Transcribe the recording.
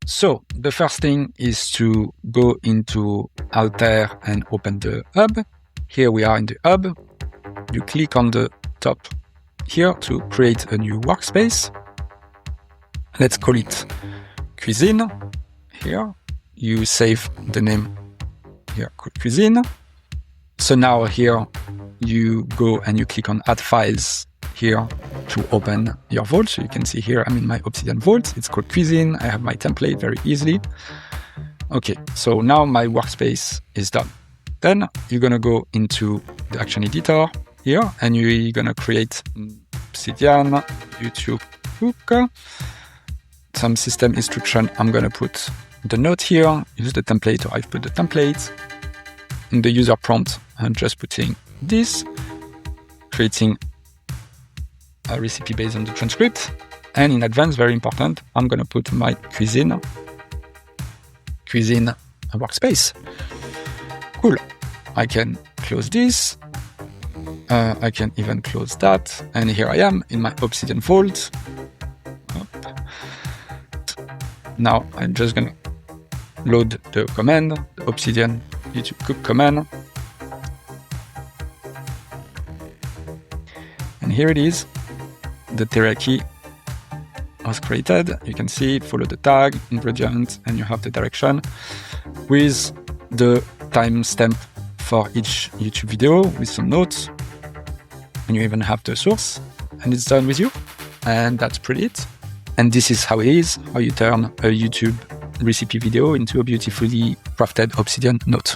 So the first thing is to go into Alter and open the hub. Here we are in the hub. You click on the top here to create a new workspace. Let's call it Cuisine. Here you save the name here, Cuisine. So now here you go and you click on Add Files here to open your vault. So you can see here I'm in my Obsidian vault. It's called Cuisine. I have my template very easily. Okay, so now my workspace is done. Then you're gonna go into the action editor here and you're gonna create Obsidian YouTube hook. Some system instruction. I'm gonna put the note here, use the template, or I've put the template. In the user prompt, I'm just putting this, creating a recipe based on the transcript. And in advance, very important, I'm gonna put my cuisine workspace. Cool. I can close this. I can even close that. And here I am in my Obsidian vault. Now I'm just gonna load the command, the Obsidian YouTube cook command. And here it is. The teriyaki was created. You can see it, follow the tag, ingredient, and you have the direction with the timestamp for each YouTube video with some notes. And you even have the source, and it's done with you. And that's pretty it. And this is how it is, how you turn a YouTube recipe video into a beautifully crafted Obsidian note.